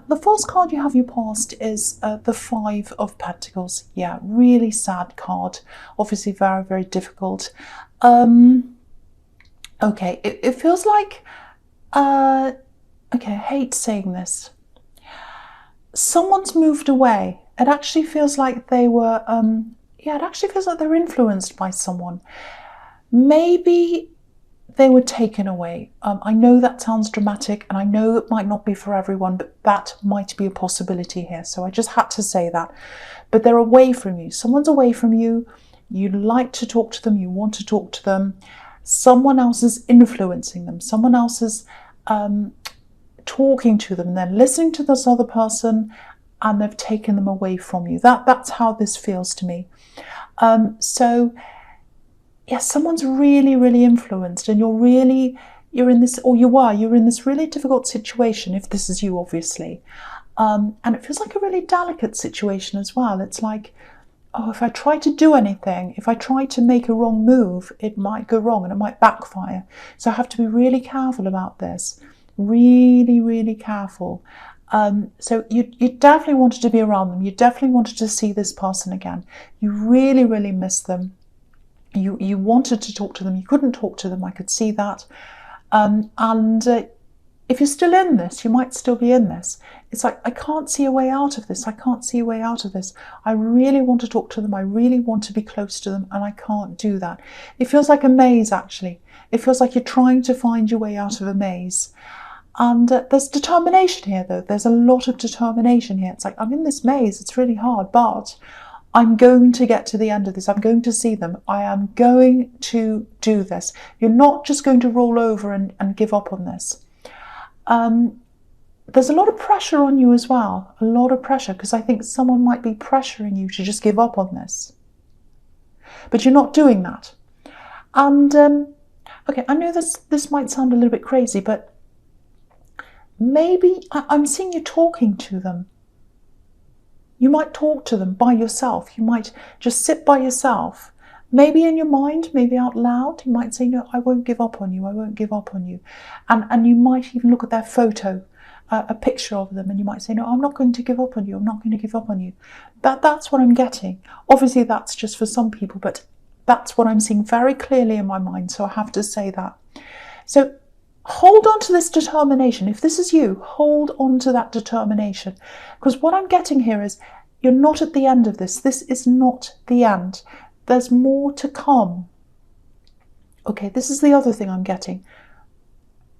The first card you have your past is the Five of Pentacles. Yeah, really sad card. Obviously very, very difficult. Okay, it feels like, okay, I hate saying this. Someone's moved away. It actually feels like they were, yeah, it actually feels like they're influenced by someone. Maybe they were taken away. I know that sounds dramatic, and I know it might not be for everyone, but that might be a possibility here. So I just had to say that. But they're away from you. Someone's away from you. You like to talk to them. You want to talk to them. Someone else is influencing them. Someone else is talking to them. They're listening to this other person, and they've taken them away from you. That's how this feels to me. So yes, someone's really, really influenced, and you're in this really difficult situation, if this is you, obviously. And it feels like a really delicate situation as well. It's like, oh, if I try to do anything, if I try to make a wrong move, it might go wrong and it might backfire. So I have to be really careful about this. Really, really careful. So you definitely wanted to be around them. You definitely wanted to see this person again. You really, really miss them. You wanted to talk to them. You couldn't talk to them. I could see that. If you're still in this, you might still be in this. It's like, I can't see a way out of this. I can't see a way out of this. I really want to talk to them. I really want to be close to them, and I can't do that. It feels like a maze, actually. It feels like you're trying to find your way out of a maze. And there's determination here, though. There's a lot of determination here. It's like, I'm in this maze. It's really hard, but I'm going to get to the end of this. I'm going to see them. I am going to do this. You're not just going to roll over and give up on this. There's a lot of pressure on you as well. A lot of pressure, because I think someone might be pressuring you to just give up on this. But you're not doing that. And, okay, I know this might sound a little bit crazy, but maybe I'm seeing you talking to them. You might talk to them by yourself. You might just sit by yourself. Maybe in your mind, maybe out loud, you might say, no, I won't give up on you. I won't give up on you. And you might even look at their photo, a picture of them, and you might say, no, I'm not going to give up on you. I'm not going to give up on you. That's what I'm getting. Obviously, that's just for some people, but that's what I'm seeing very clearly in my mind. So I have to say that. So hold on to this determination. If this is you, hold on to that determination. Because what I'm getting here is, you're not at the end of this. This is not the end. There's more to come. Okay, this is the other thing I'm getting.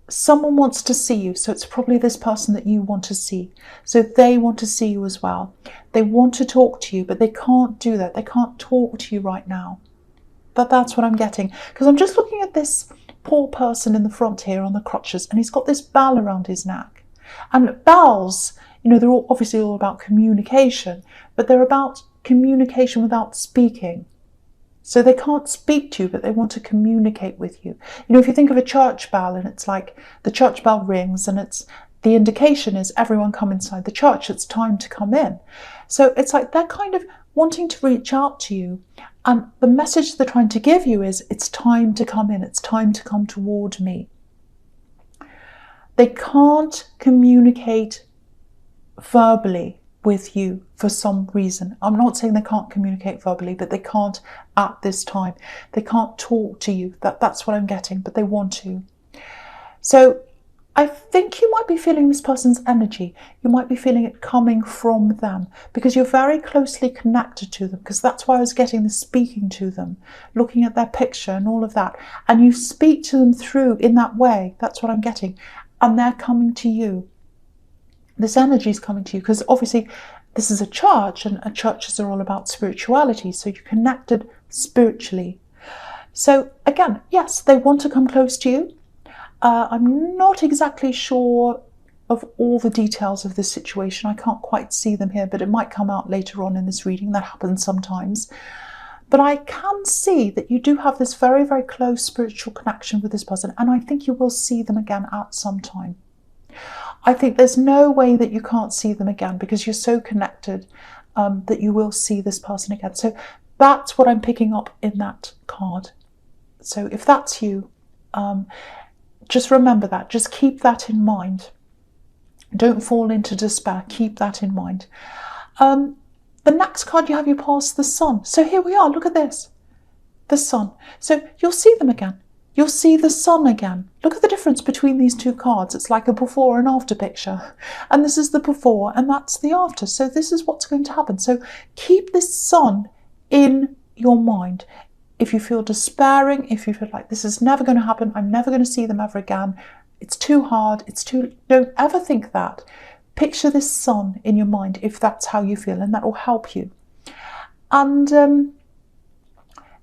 Someone wants to see you, so it's probably this person that you want to see. So they want to see you as well. They want to talk to you, but they can't do that. They can't talk to you right now. That's what I'm getting. Because I'm just looking at this poor person in the front here on the crutches, and he's got this bell around his neck. And bells, you know, they're obviously all about communication, but they're about communication without speaking. So they can't speak to you, but they want to communicate with you. You know, if you think of a church bell, and it's like the church bell rings, and the indication is everyone come inside the church, it's time to come in. So it's like they're kind of wanting to reach out to you, and the message they're trying to give you is, it's time to come in, it's time to come toward me. They can't communicate verbally with you for some reason. I'm not saying they can't communicate verbally, but they can't at this time. They can't talk to you. That's what I'm getting, but they want to. So I think you might be feeling this person's energy. You might be feeling it coming from them, because you're very closely connected to them, because that's why I was getting the speaking to them, looking at their picture and all of that. And you speak to them through in that way. That's what I'm getting. And they're coming to you. This energy is coming to you, because obviously this is a church, and churches are all about spirituality. So you're connected spiritually. So again, yes, they want to come close to you. I'm not exactly sure of all the details of this situation. I can't quite see them here, but it might come out later on in this reading. That happens sometimes. But I can see that you do have this very, very close spiritual connection with this person, and I think you will see them again at some time. I think there's no way that you can't see them again, because you're so connected that you will see this person again. So that's what I'm picking up in that card. So if that's you, just remember that. Just keep that in mind. Don't fall into despair. Keep that in mind. The next card you have, you pass the sun. So here we are. Look at this. The sun. So you'll see them again. You'll see the sun again. Look at the difference between these two cards. It's like a before and after picture. And this is the before and that's the after. So this is what's going to happen. So keep this sun in your mind. If you feel despairing, if you feel like this is never going to happen, I'm never going to see them ever again, it's too hard, don't ever think that. Picture this sun in your mind if that's how you feel, and that will help you. And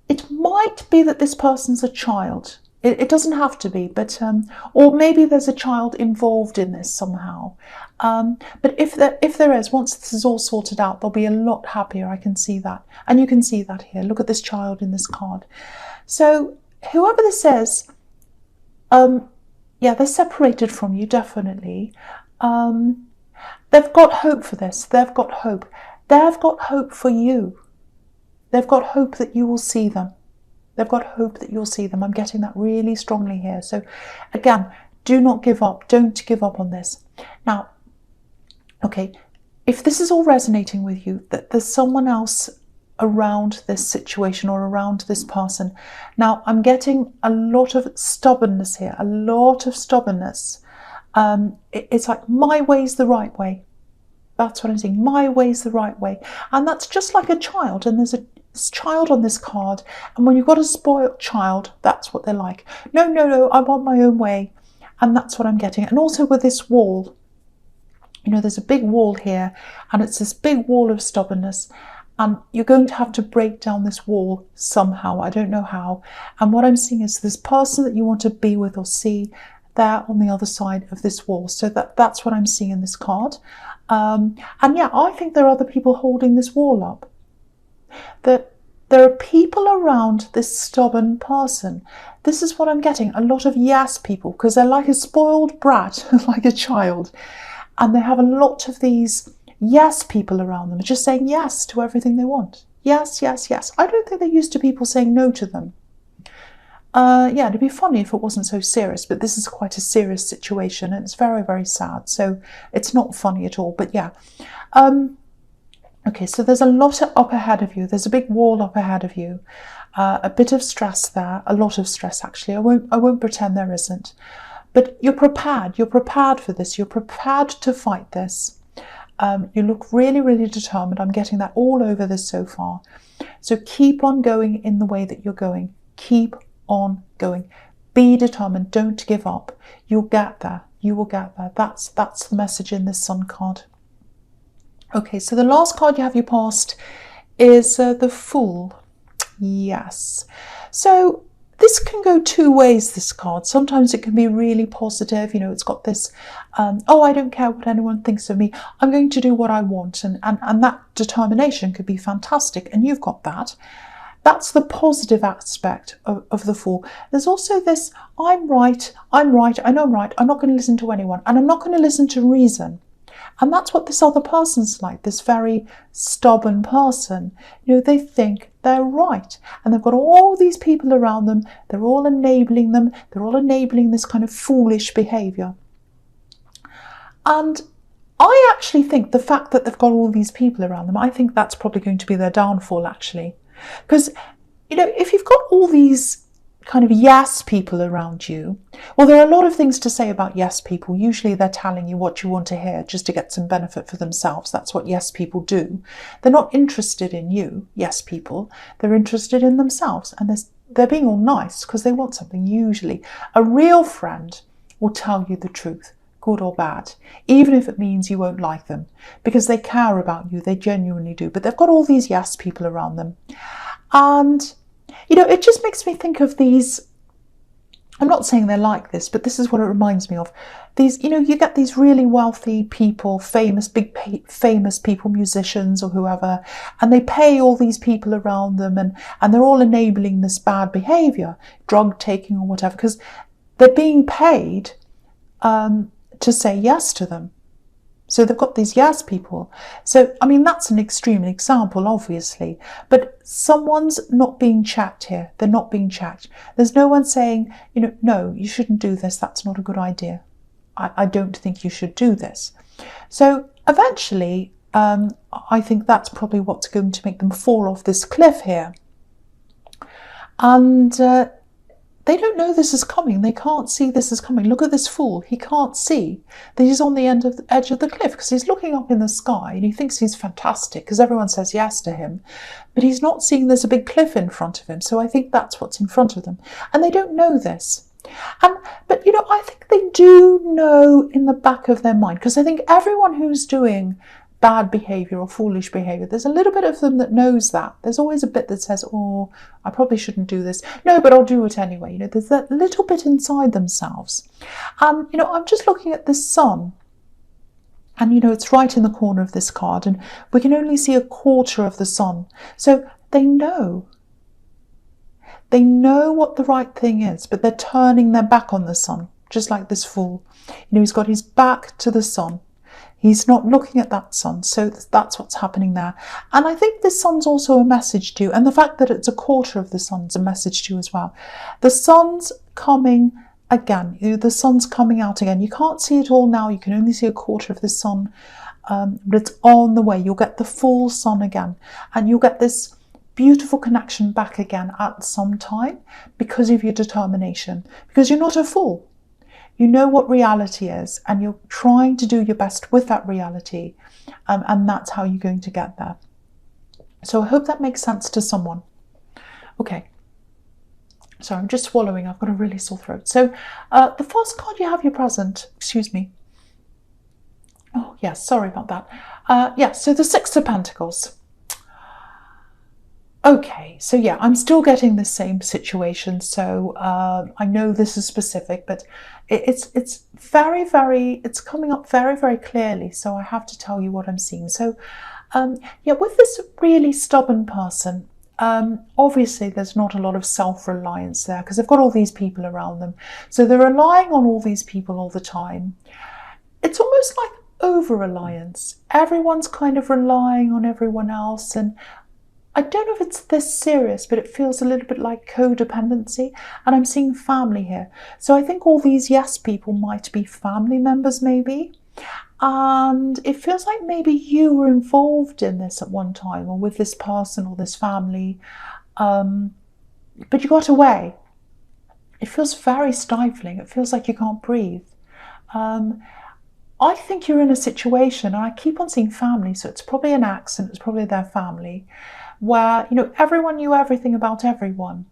it might be that this person's a child. It doesn't have to be, but or maybe there's a child involved in this somehow. But if there is, once this is all sorted out, they'll be a lot happier. I can see that, and you can see that here. Look at this child in this card. So whoever this is, yeah, they're separated from you, definitely. They've got hope for this. They've got hope. They've got hope for you. They've got hope that you will see them. They've got hope that you'll see them. I'm getting that really strongly here. So again, do not give up. Don't give up on this. Now, okay, if this is all resonating with you, that there's someone else around this situation or around this person. Now, I'm getting a lot of stubbornness here, a lot of stubbornness. It's like, my way's the right way. That's what I'm saying. My way's the right way. And that's just like a child. And there's a child on this card. And when you've got a spoiled child, that's what they're like. No, no, no, I want my own way. And that's what I'm getting. And also with this wall, you know, there's a big wall here. And it's this big wall of stubbornness. And you're going to have to break down this wall somehow. I don't know how. And what I'm seeing is this person that you want to be with or see there on the other side of this wall. So that's what I'm seeing in this card. And yeah, I think there are other people holding this wall up. That there are people around this stubborn person. This is what I'm getting. A lot of yes people, because they're like a spoiled brat, like a child. And they have a lot of these yes people around them, just saying yes to everything they want. Yes, yes, yes. I don't think they're used to people saying no to them. Yeah, it'd be funny if it wasn't so serious, but this is quite a serious situation and it's very, very sad. So it's not funny at all, but yeah. Okay, so there's a lot up ahead of you. There's a big wall up ahead of you. A bit of stress there, a lot of stress actually. I won't pretend there isn't. But you're prepared. You're prepared for this. You're prepared to fight this. You look really, really determined. I'm getting that all over this so far. So keep on going in the way that you're going. Keep on going. Be determined. Don't give up. You'll get there. You will get there. That's the message in this Sun card. Okay, so the last card you have you passed is the Fool. Yes. So this can go two ways, this card. Sometimes it can be really positive. You know, it's got this, oh, I don't care what anyone thinks of me. I'm going to do what I want. And that determination could be fantastic. And you've got that. That's the positive aspect of the Fool. There's also this, I'm right, I know I'm right. I'm not going to listen to anyone. And I'm not going to listen to reason. And that's what this other person's like, this very stubborn person. You know, they think they're right. And they've got all these people around them. They're all enabling them. They're all enabling this kind of foolish behaviour. And I actually think the fact that they've got all these people around them, I think that's probably going to be their downfall, actually. Because, you know, if you've got all these kind of yes people around you, well, there are a lot of things to say about yes people. Usually they're telling you what you want to hear just to get some benefit for themselves. That's what yes people do. They're not interested in you, yes people. They're interested in themselves, and they're being all nice because they want something. Usually a real friend will tell you the truth, good or bad, even if it means you won't like them, because they care about you. They genuinely do. But they've got all these yes people around them. And you know, it just makes me think of these, I'm not saying they're like this, but this is what it reminds me of. These, you know, you get these really wealthy people, famous people, musicians or whoever, and they pay all these people around them, and they're all enabling this bad behaviour, drug taking or whatever, because they're being paid to say yes to them. So they've got these yes people. So, I mean, that's an extreme example, obviously. But someone's not being checked here. They're not being checked. There's no one saying, you know, no, you shouldn't do this. That's not a good idea. I don't think you should do this. So eventually, I think that's probably what's going to make them fall off this cliff here. And they don't know this is coming. They can't see this is coming. Look at this fool. He can't see that he's on the edge of the cliff because he's looking up in the sky and he thinks he's fantastic because everyone says yes to him. But he's not seeing there's a big cliff in front of him. So I think that's what's in front of them. And they don't know this. But, you know, I think they do know in the back of their mind, because I think everyone who's doing bad behaviour or foolish behaviour, there's a little bit of them that knows that. There's always a bit that says, oh, I probably shouldn't do this. No, but I'll do it anyway. You know, there's that little bit inside themselves. And, you know, I'm just looking at this sun. And, you know, it's right in the corner of this card. And we can only see a quarter of the sun. So they know. They know what the right thing is, but they're turning their back on the sun, just like this fool. You know, he's got his back to the sun. He's not looking at that sun, so that's what's happening there. And I think this sun's also a message to you, and the fact that it's a quarter of the sun's a message to you as well. The sun's coming again. The sun's coming out again. You can't see it all now. You can only see a quarter of the sun, but it's on the way. You'll get the full sun again, and you'll get this beautiful connection back again at some time because of your determination, because you're not a fool. You know what reality is and you're trying to do your best with that reality, and that's how you're going to get there. So I hope that makes sense to someone. Okay, so I'm just swallowing, I've got a really sore throat. So the first card you have, your present, excuse me. Oh yes, sorry about that. Yeah, so the Six of Pentacles. Okay, so yeah, I'm still getting the same situation. So I know this is specific, but it's very, very, it's coming up very, very clearly. So I have to tell you what I'm seeing. So yeah, with this really stubborn person, obviously there's not a lot of self-reliance there because they've got all these people around them. So they're relying on all these people all the time. It's almost like over-reliance. Everyone's kind of relying on everyone else, and I don't know if it's this serious, but it feels a little bit like codependency. And I'm seeing family here. So I think all these yes people might be family members maybe. And it feels like maybe you were involved in this at one time, or with this person or this family. But you got away. It feels very stifling. It feels like you can't breathe. I think you're in a situation, and I keep on seeing family, so it's probably an accident, it's probably their family, where, you know, everyone knew everything about everyone.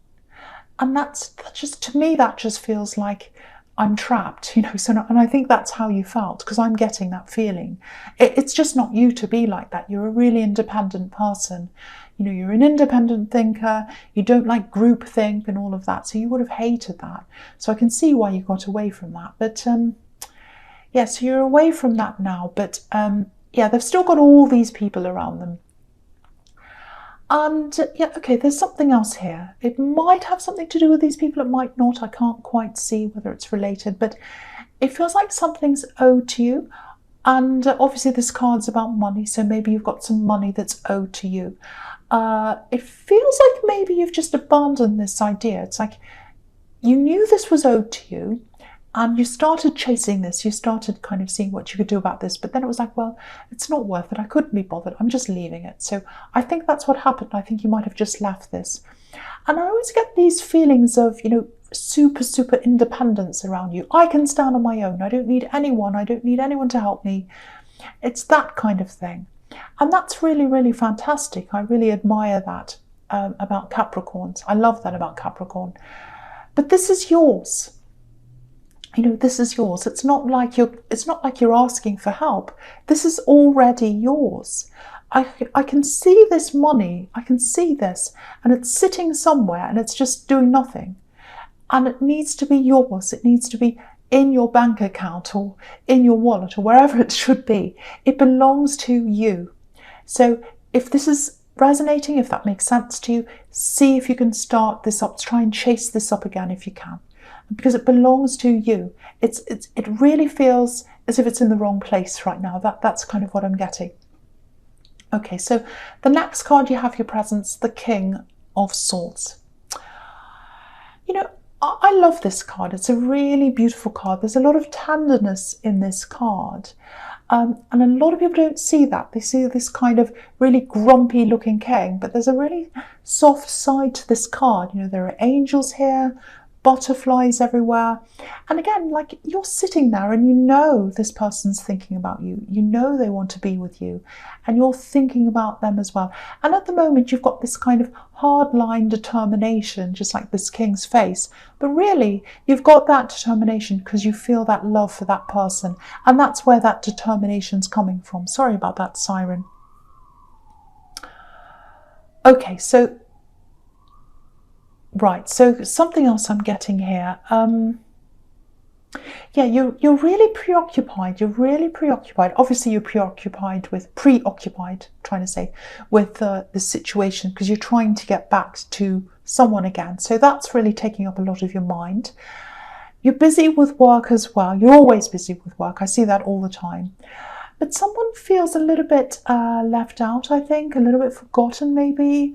And that's just, to me, that just feels like I'm trapped, you know. So, and I think that's how you felt, because I'm getting that feeling. It's just not you to be like that. You're a really independent person. You know, you're an independent thinker. You don't like groupthink and all of that. So you would have hated that. So I can see why you got away from that. But yeah, so you're away from that now. But yeah, they've still got all these people around them. And yeah, okay, there's something else here. It might have something to do with these people, it might not. I can't quite see whether it's related, but it feels like something's owed to you. And obviously this card's about money, so maybe you've got some money that's owed to you. It feels like maybe you've just abandoned this idea. It's like you knew this was owed to you, and you started chasing this, you started kind of seeing what you could do about this, but then it was like, well, it's not worth it, I couldn't be bothered, I'm just leaving it. So I think that's what happened. I think you might have just left this. And I always get these feelings of, you know, super independence around you. I can stand on my own, I don't need anyone, I don't need anyone to help me. It's that kind of thing. And that's really fantastic. I really admire that about Capricorns. I love that about Capricorn. But this is yours. You know, this is yours. It's not like you're asking for help. This is already yours. I can see this money. I can see this, and it's sitting somewhere, and it's just doing nothing. And it needs to be yours. It needs to be in your bank account or in your wallet or wherever it should be. It belongs to you. So if this is resonating, if that makes sense to you, see if you can start this up. Try and chase this up again if you can. Because it belongs to you. It really feels as if it's in the wrong place right now. That's kind of what I'm getting. Okay, so the next card you have your presence, the King of Swords. You know, I love this card. It's a really beautiful card. There's a lot of tenderness in this card. And a lot of people don't see that. They see this kind of really grumpy looking king, but there's a really soft side to this card. You know, there are angels here, butterflies everywhere. And again, like, you're sitting there and you know this person's thinking about you. You know they want to be with you and you're thinking about them as well. And at the moment, you've got this kind of hard-line determination, just like this king's face. But really, you've got that determination because you feel that love for that person. And that's where that determination's coming from. Sorry about that siren. Okay, so right, so something else I'm getting here. Yeah, you're really preoccupied. You're really preoccupied. Obviously, you're preoccupied with with the situation because you're trying to get back to someone again. So that's really taking up a lot of your mind. You're busy with work as well. You're always busy with work. I see that all the time. But someone feels a little bit left out, I think, a little bit forgotten maybe.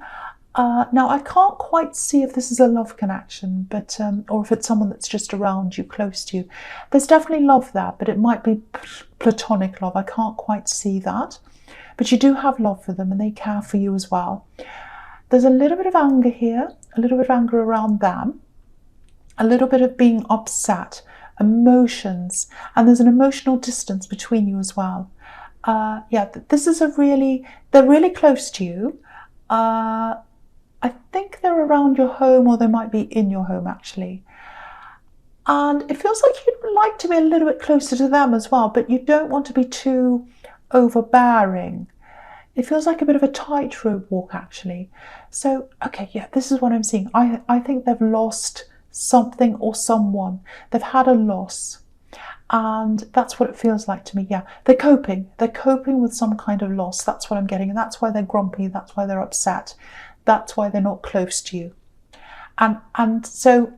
Now, I can't quite see if this is a love connection, but or if it's someone that's just around you, close to you. There's definitely love there, but it might be platonic love. I can't quite see that. But you do have love for them and they care for you as well. There's a little bit of anger here, a little bit of anger around them, a little bit of being upset, emotions, and there's an emotional distance between you as well. Yeah, this is they're really close to you. I think they're around your home, or they might be in your home actually. And it feels like you'd like to be a little bit closer to them as well, but you don't want to be too overbearing. It feels like a bit of a tightrope walk actually. So, okay, yeah, this is what I'm seeing. I think they've lost something or someone. They've had a loss. And that's what it feels like to me. Yeah, they're coping with some kind of loss. That's what I'm getting. And that's why they're grumpy. That's why they're upset. That's why they're not close to you. And so,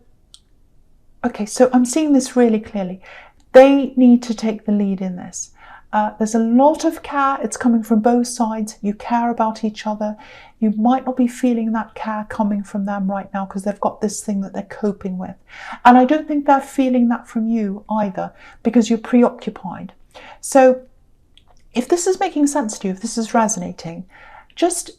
okay, so I'm seeing this really clearly. They need to take the lead in this. There's a lot of care. It's coming from both sides. You care about each other. You might not be feeling that care coming from them right now because they've got this thing that they're coping with. And I don't think they're feeling that from you either because you're preoccupied. So if this is making sense to you, if this is resonating, just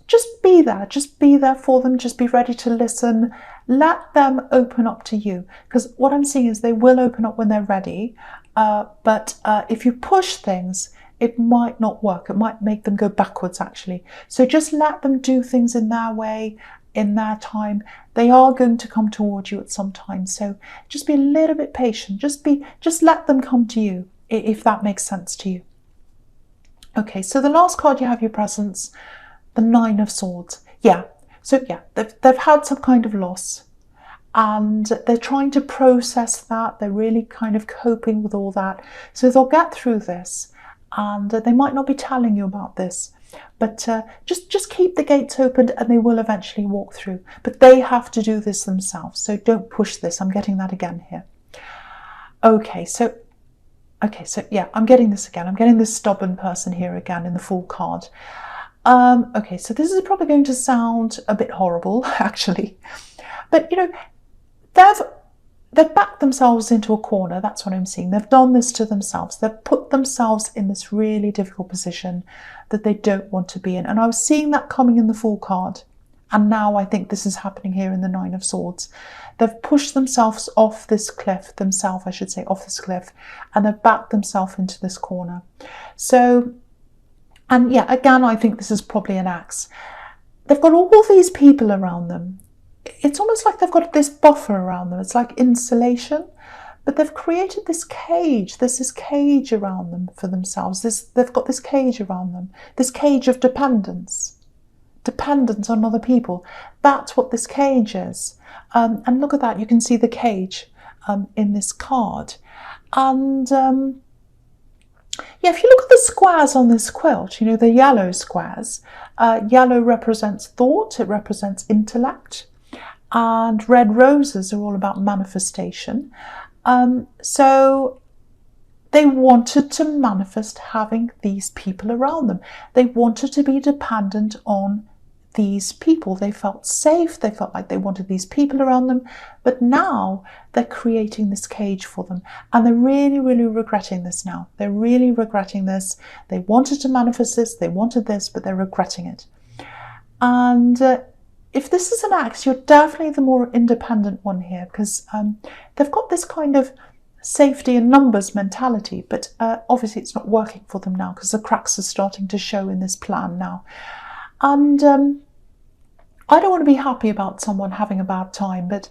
be there. Just be there for them. Just be ready to listen. Let them open up to you, because what I'm seeing is they will open up when they're ready. But if you push things, it might not work. It might make them go backwards, actually. So just let them do things in their way, in their time. They are going to come toward you at some time. So just be a little bit patient. Just let them come to you, if that makes sense to you. Okay, so the last card you have, your presence, the Nine of Swords. Yeah, so yeah, they've had some kind of loss. And they're trying to process that. They're really kind of coping with all that. So they'll get through this. And they might not be telling you about this. But just keep the gates opened and they will eventually walk through. But they have to do this themselves. So don't push this. I'm getting that again here. Okay, so yeah, I'm getting this again. I'm getting this stubborn person here again in the Fool card. Okay, so this is probably going to sound a bit horrible, actually. But, you know, they've backed themselves into a corner. That's what I'm seeing. They've done this to themselves. They've put themselves in this really difficult position that they don't want to be in. And I was seeing that coming in the Fool card. And now I think this is happening here in the Nine of Swords. They've pushed themselves off this cliff, off this cliff, and they've backed themselves into this corner. So, and yeah, again, I think this is probably an axe. They've got all these people around them. It's almost like they've got this buffer around them. It's like insulation, but they've created this cage. There's this cage around them for themselves. They've got this cage around them, this cage of dependence on other people. That's what this cage is. And look at that. You can see the cage in this card. And yeah, if you look at the squares on this quilt, you know, the yellow squares, yellow represents thought, it represents intellect, and red roses are all about manifestation. So they wanted to manifest having these people around them. They wanted to be dependent on these people. They felt safe, they felt like they wanted these people around them, but now they're creating this cage for them, and they're really, really regretting this now. They're really regretting this. They wanted to manifest this, they wanted this, but they're regretting it. And if this is an Axe, you're definitely the more independent one here, because they've got this kind of safety in numbers mentality, but obviously it's not working for them now because the cracks are starting to show in this plan now. And I don't want to be happy about someone having a bad time, but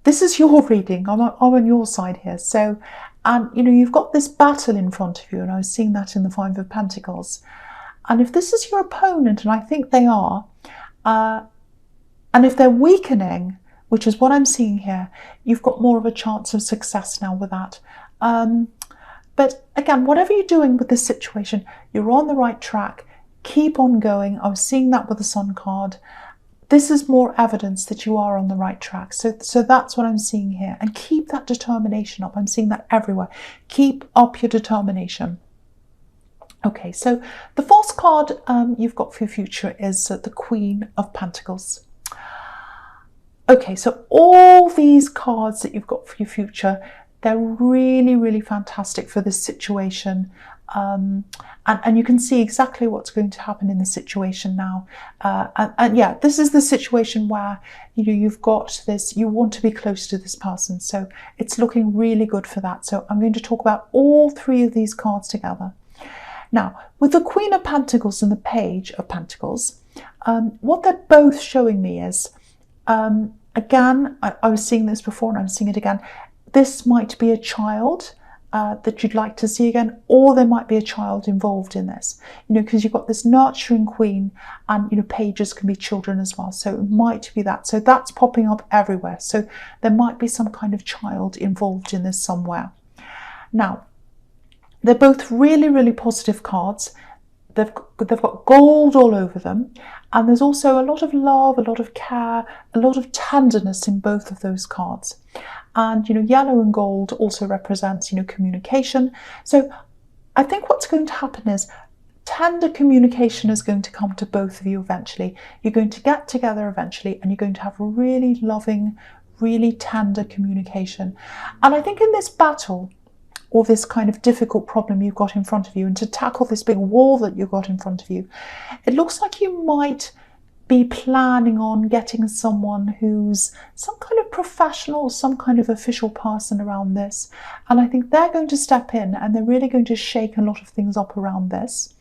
this is your reading. I'm on your side here. So, and you know, you've got this battle in front of you, and I was seeing that in the Five of Pentacles. And if this is your opponent, and I think they are, and if they're weakening, which is what I'm seeing here, you've got more of a chance of success now with that. But again, whatever you're doing with this situation, you're on the right track. Keep on going. I was seeing that with the Sun card. This is more evidence that you are on the right track. So that's what I'm seeing here. And keep that determination up. I'm seeing that everywhere. Keep up your determination. Okay, so the false card you've got for your future is the Queen of Pentacles. Okay, so all these cards that you've got for your future, they're really, really fantastic for this situation. And you can see exactly what's going to happen in the situation now. And yeah, this is the situation where, you know, you've got this, you want to be close to this person. So it's looking really good for that. So I'm going to talk about all three of these cards together. Now, with the Queen of Pentacles and the Page of Pentacles, what they're both showing me is, again, I was seeing this before and I'm seeing it again. This might be a child that you'd like to see again, or there might be a child involved in this, you know, because you've got this nurturing queen, and, you know, pages can be children as well. So it might be that. So that's popping up everywhere. So there might be some kind of child involved in this somewhere. Now, they're both really, really positive cards. They've got gold all over them. And there's also a lot of love, a lot of care, a lot of tenderness in both of those cards. And, you know, yellow and gold also represents, you know, communication. So I think what's going to happen is tender communication is going to come to both of you eventually. You're going to get together eventually, and you're going to have really loving, really tender communication. And I think in this battle, or this kind of difficult problem you've got in front of you, and to tackle this big wall that you've got in front of you, it looks like you might be planning on getting someone who's some kind of professional, some kind of official person around this. And I think they're going to step in, and they're really going to shake a lot of things up around this.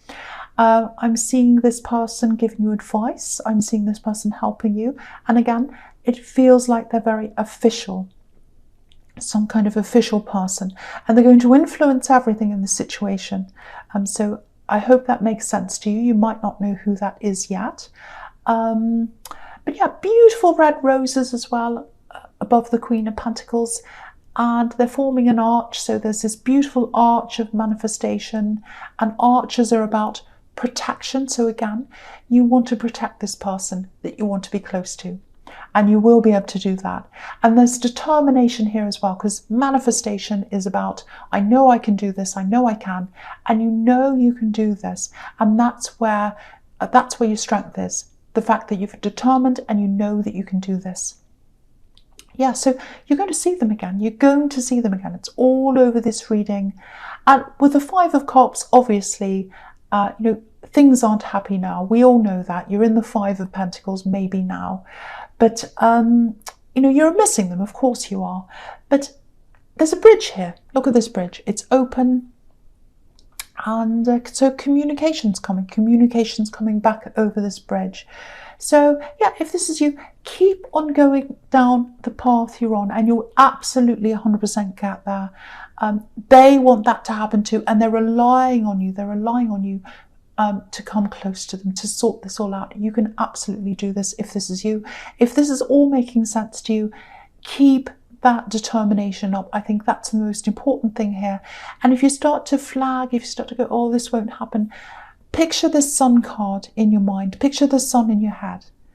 I'm seeing this person giving you advice. I'm seeing this person helping you. And again, it feels like they're very official. Some kind of official person, and they're going to influence everything in the situation. So I hope that makes sense to you. You might not know who that is yet. But yeah, beautiful red roses as well above the Queen of Pentacles, and they're forming an arch. So there's this beautiful arch of manifestation, and arches are about protection. So again, you want to protect this person that you want to be close to. And you will be able to do that. And there's determination here as well, because manifestation is about, I know I can do this, I know I can, and you know you can do this. And that's where your strength is. The fact that you've determined and you know that you can do this. Yeah, so you're going to see them again. You're going to see them again. It's all over this reading. And with the Five of Cups, obviously, you know, things aren't happy now. We all know that. You're in the Five of Pentacles maybe now. But, you know, you're missing them. Of course you are. But there's a bridge here. Look at this bridge. It's open. And so communication's coming back over this bridge. So, yeah, if this is you, keep on going down the path you're on, and you'll absolutely 100% get there. They want that to happen too, and they're relying on you. They're relying on you to come close to them, to sort this all out. You can absolutely do this if this is you. If this is all making sense to you, keep that determination up. I think that's the most important thing here. And if you start to flag, if you start to go, oh, this won't happen, picture this Sun card in your mind. Picture the sun in your head.